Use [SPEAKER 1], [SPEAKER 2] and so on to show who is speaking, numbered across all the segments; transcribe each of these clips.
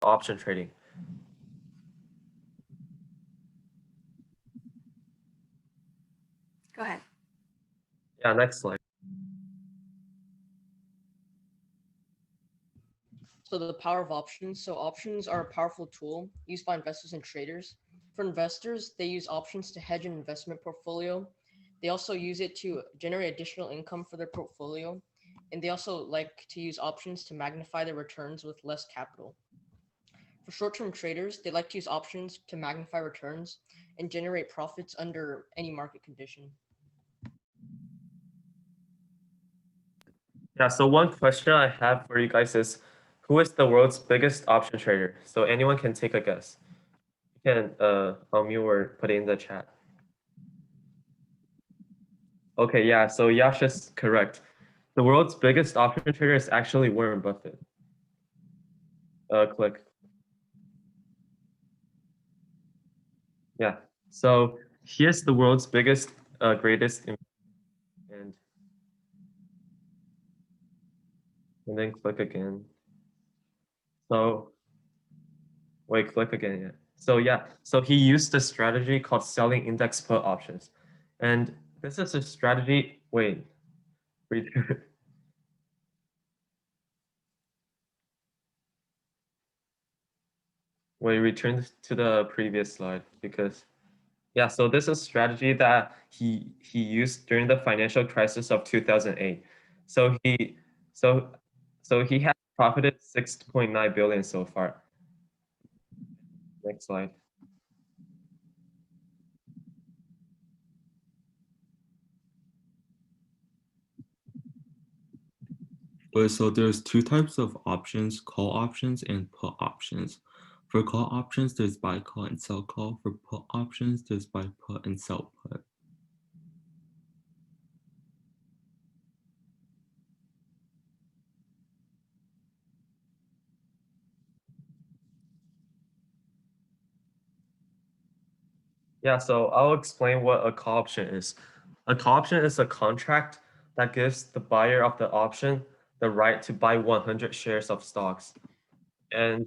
[SPEAKER 1] option trading.
[SPEAKER 2] Go ahead.
[SPEAKER 1] Yeah, next slide.
[SPEAKER 3] So the power of options. So options are a powerful tool used by investors and traders. For investors, they use options to hedge an investment portfolio. They also use it to generate additional income for their portfolio. And they also like to use options to magnify their returns with less capital. For short-term traders, they like to use options to magnify returns and generate profits under any market condition.
[SPEAKER 1] Yeah, so one question I have for you guys is, who is the world's biggest option trader? So anyone can take a guess. You can unmute or put it in the chat. Okay, yeah, so Yash is correct. The world's biggest option trader is actually Warren Buffett. Click. Yeah, so he is the world's biggest, greatest, and then click again. So wait, click again. Yeah. So yeah, so he used a strategy called selling index put options, and this is a strategy. Wait, read. Wait, return to the previous slide because yeah, so this is a strategy that he used during the financial crisis of 2008. So so he has profited 6.9 billion so far. Next slide.
[SPEAKER 4] So there's two types of options, call options and put options. For call options, there's buy call and sell call. For put options, there's buy put and sell put.
[SPEAKER 1] Yeah, so I'll explain what a call option is. A call option is a contract that gives the buyer of the option the right to buy 100 shares of stocks and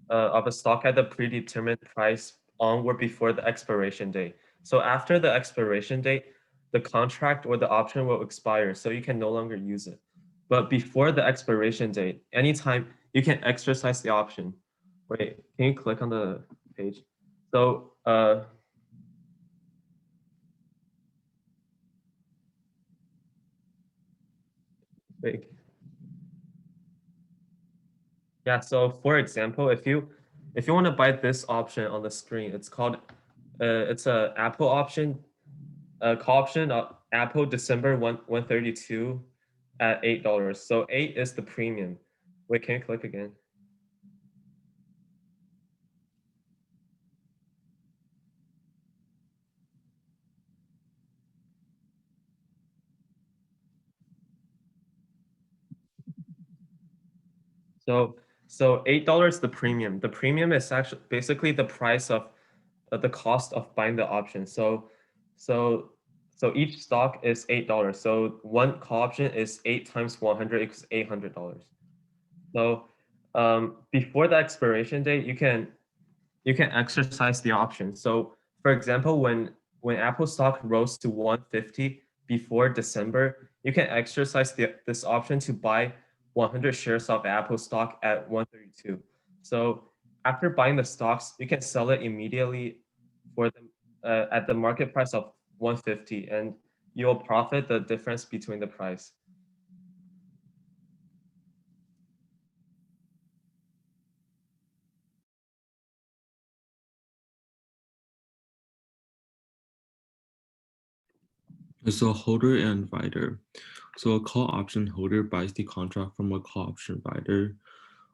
[SPEAKER 1] of a stock at the predetermined price on or before the expiration date. So after the expiration date, the contract or the option will expire, so you can no longer use it. But before the expiration date, anytime you can exercise the option. Wait, can you click on the page? So wait. Yeah, so for example, if you want to buy this option on the screen, it's called it's a Apple option, call option Apple December 132 at $8. So 8 is the premium. Wait, can you click again? So $8 the premium. The premium is actually basically the price of the cost of buying the option. So each stock is $8. So one call option is 8 times 100 equals $800. So before the expiration date, you can exercise the option. So for example, when Apple stock rose to 150 before December, you can exercise this option to buy 100 shares of Apple stock at 132. So after buying the stocks, you can sell it immediately for the at the market price of 150, and you'll profit the difference between the price.
[SPEAKER 4] So holder and writer. So a call option holder buys the contract from a call option writer.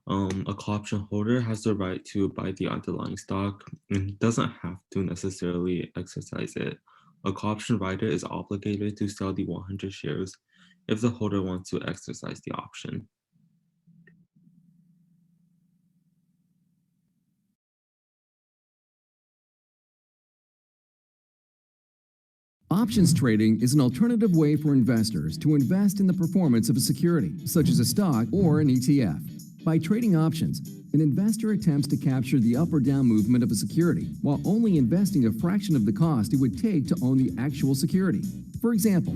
[SPEAKER 4] A call option holder has the right to buy the underlying stock and doesn't have to necessarily exercise it. A call option writer is obligated to sell the 100 shares if the holder wants to exercise the option.
[SPEAKER 5] Options trading is an alternative way for investors to invest in the performance of a security, such as a stock or an ETF.
[SPEAKER 2] By trading options, an investor attempts to capture the up or down movement of a security while only investing a fraction of the cost it would take to own the actual security. For example,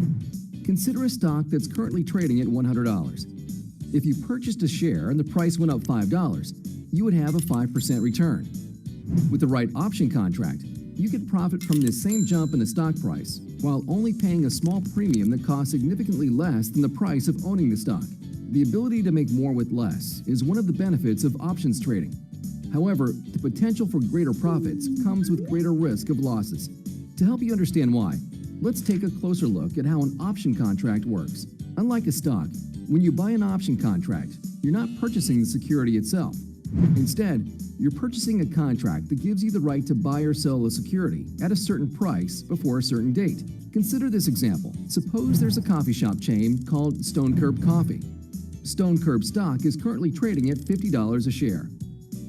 [SPEAKER 2] consider a stock that's currently trading at $100. If you purchased a share and the price went up $5, you would have a 5% return. With the right option contract, you could profit from this same jump in the stock price while only paying a small premium that costs significantly less than the price of owning the stock. The ability to make more with less is one of the benefits of options trading. However, the potential for greater profits comes with greater risk of losses. To help you understand why, let's take a closer look at how an option contract works. Unlike a stock, when you buy an option contract, you're not purchasing the security itself. Instead, you're purchasing a contract that gives you the right to buy or sell a security at a certain price before a certain date. Consider this example. Suppose there's a coffee shop chain called Stone Curb Coffee. Stone Curb stock is currently trading at $50 a share.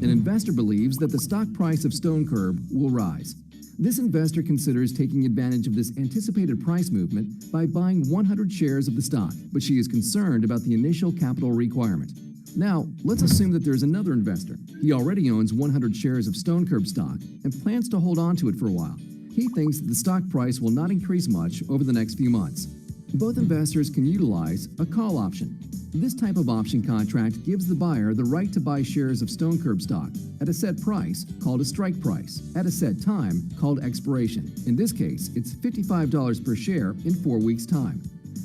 [SPEAKER 2] An investor believes that the stock price of Stone Curb will rise. This investor considers taking advantage of this anticipated price movement by buying 100 shares of the stock, but she is concerned about the initial capital requirement. Now, let's assume that there's another investor. He already owns 100 shares of Stone Curb stock and plans to hold on to it for a while. He thinks that the stock price will not increase much over the next few months. Both investors can utilize a call option. This type of option contract gives the buyer the right to buy shares of Stone Curb stock at a set price, called a strike price, at a set time, called expiration. In this case, it's $55 per share in 4 weeks' time.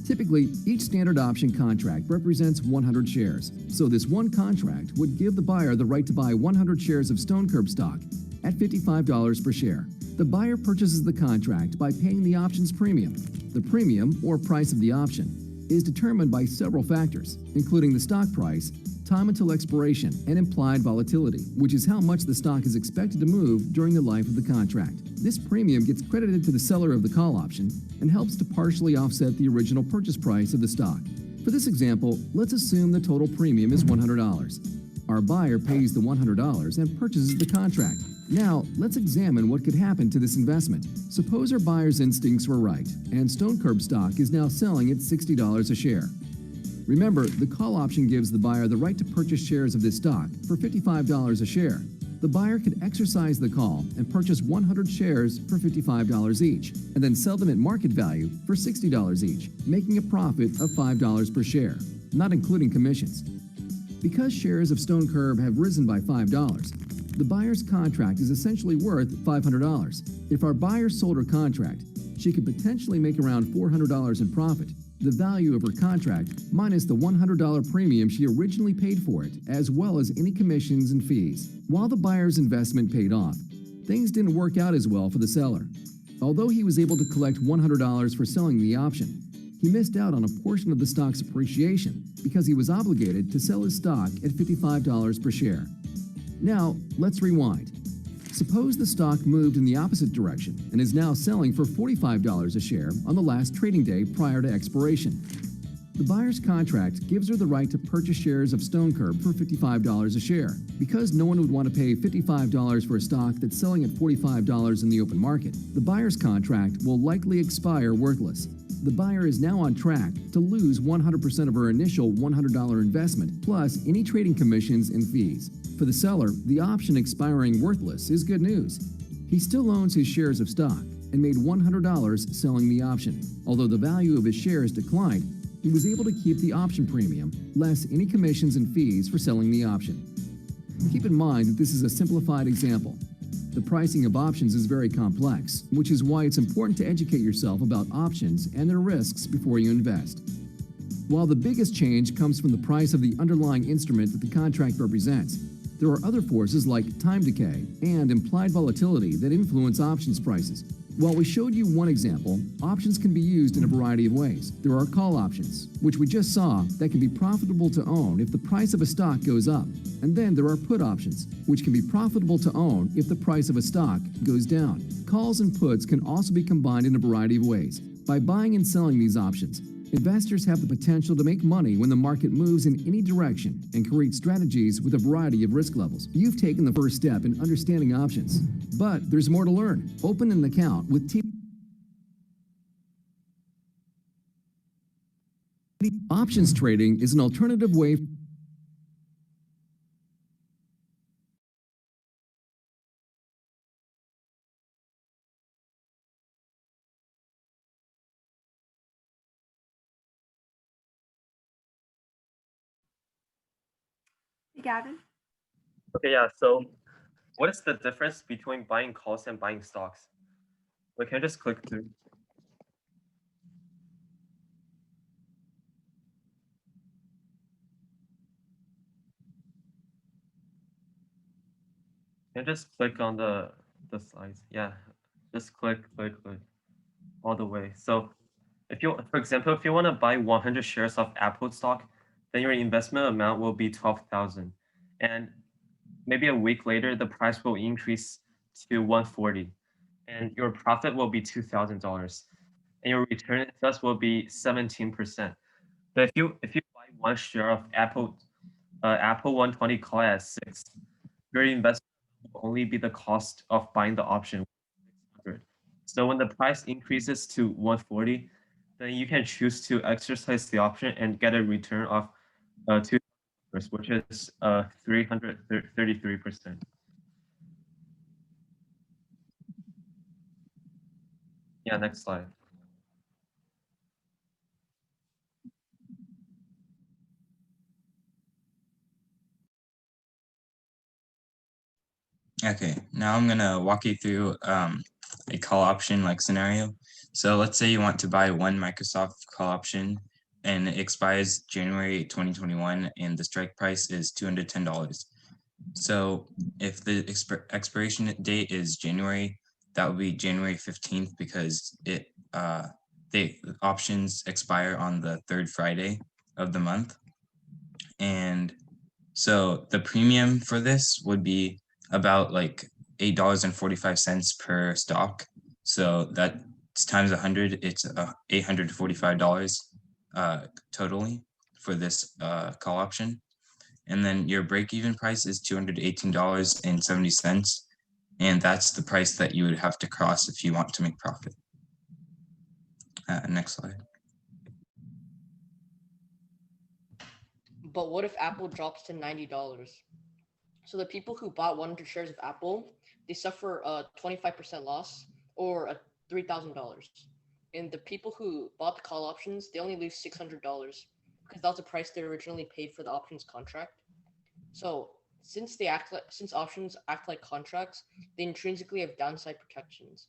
[SPEAKER 2] Typically, each standard option contract represents 100 shares, so this one contract would give the buyer the right to buy 100 shares of Stone Curb stock at $55 per share. The buyer purchases the contract by paying the option's premium. The premium, or price of the option, is determined by several factors, including the stock price, time until expiration, and implied volatility, which is how much the stock is expected to move during the life of the contract. This premium gets credited to the seller of the call option and helps to partially offset the original purchase price of the stock. For this example, let's assume the total premium is $100. Our buyer pays the $100 and purchases the contract. Now, let's examine what could happen to this investment. Suppose our buyer's instincts were right, and Stone Curb stock is now selling at $60 a share. Remember, the call option gives the buyer the right to purchase shares of this stock for $55 a share. The buyer could exercise the call and purchase 100 shares for $55 each, and then sell them at market value for $60 each, making a profit of $5 per share, not including commissions. Because shares of Stone Curb have risen by $5, the buyer's contract is essentially worth $500. If our buyer sold her contract, she could potentially make around $400 in profit, the value of her contract minus the $100 premium she originally paid for it, as well as any commissions and fees. While the buyer's investment paid off, things didn't work out as well for the seller. Although he was able to collect $100 for selling the option, he missed out on a portion of the stock's appreciation because he was obligated to sell his stock at $55 per share. Now, let's rewind. Suppose the stock moved in the opposite direction and is now selling for $45 a share on the last trading day prior to expiration. The buyer's contract gives her the right to purchase shares of Stone Curb for $55 a share. Because no one would want to pay $55 for a stock that's selling at $45 in the open market, the buyer's contract will likely expire worthless. The buyer is now on track to lose 100% of her initial $100 investment, plus any trading commissions and fees. For the seller, the option expiring worthless is good news. He still owns his shares of stock and made $100 selling the option. Although the value of his shares declined, he was able to keep the option premium, less any commissions and fees for selling the option. Keep in mind that this is a simplified example. The pricing of options is very complex, which is why it's important to educate yourself about options and their risks before you invest. While the biggest change comes from the price of the underlying instrument that the contract represents, there are other forces like time decay and implied volatility that influence options prices. While we showed you one example, options can be used in a variety of ways. There are call options, which we just saw, that can be profitable to own if the price of a stock goes up. And then there are put options, which can be profitable to own if the price of a stock goes down. Calls and puts can also be combined in a variety of ways. By buying and selling these options, investors have the potential to make money when the market moves in any direction and create strategies with a variety of risk levels. You've taken the first step in understanding options, but there's more to learn. Open an account with T. Options trading is an alternative way
[SPEAKER 5] Gavin?
[SPEAKER 1] Okay, yeah. So what is the difference between buying calls and buying stocks? We can just click through. And just click on the slides. Yeah, just click all the way. So if you, for example, if you want to buy 100 shares of Apple stock, then your investment amount will be 12,000. And maybe a week later, the price will increase to 140 and your profit will be $2,000 and your return thus will be 17%. But if you buy one share of Apple 120 call at 6, your investment will only be the cost of buying the option 600. So when the price increases to 140, then you can choose to exercise the option and get a return of $2, which is 333%. Yeah, next slide.
[SPEAKER 6] Okay, now I'm gonna walk you through a call option like scenario. So let's say you want to buy one Microsoft call option and it expires January 2021 and the strike price is $210. So if the expiration date is January, that would be January 15th because the options expire on the third Friday of the month. And so the premium for this would be about like $8.45 per stock. So that's times 100, it's $845 totally for this call option. And then your break-even price is $218.70. And that's the price that you would have to cross if you want to make profit. Next slide.
[SPEAKER 3] But what if Apple drops to $90? So the people who bought 100 shares of Apple, they suffer a 25% loss or a $3,000. And the people who bought the call options, they only lose $600 because that's the price they originally paid for the options contract. So since options act like contracts, they intrinsically have downside protections.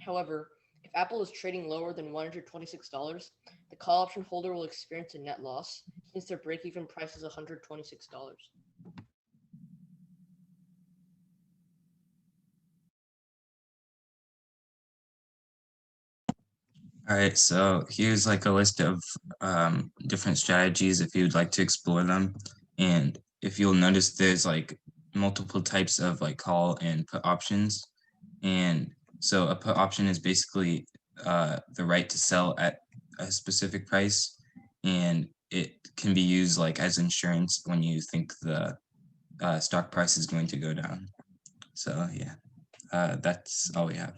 [SPEAKER 3] However, if Apple is trading lower than $126, the call option holder will experience a net loss since their break-even price is $126.
[SPEAKER 6] All right, so here's like a list of different strategies if you'd like to explore them. And if you'll notice, there's like multiple types of like call and put options. And so a put option is basically the right to sell at a specific price. And it can be used like as insurance when you think the stock price is going to go down. So yeah, that's all we have.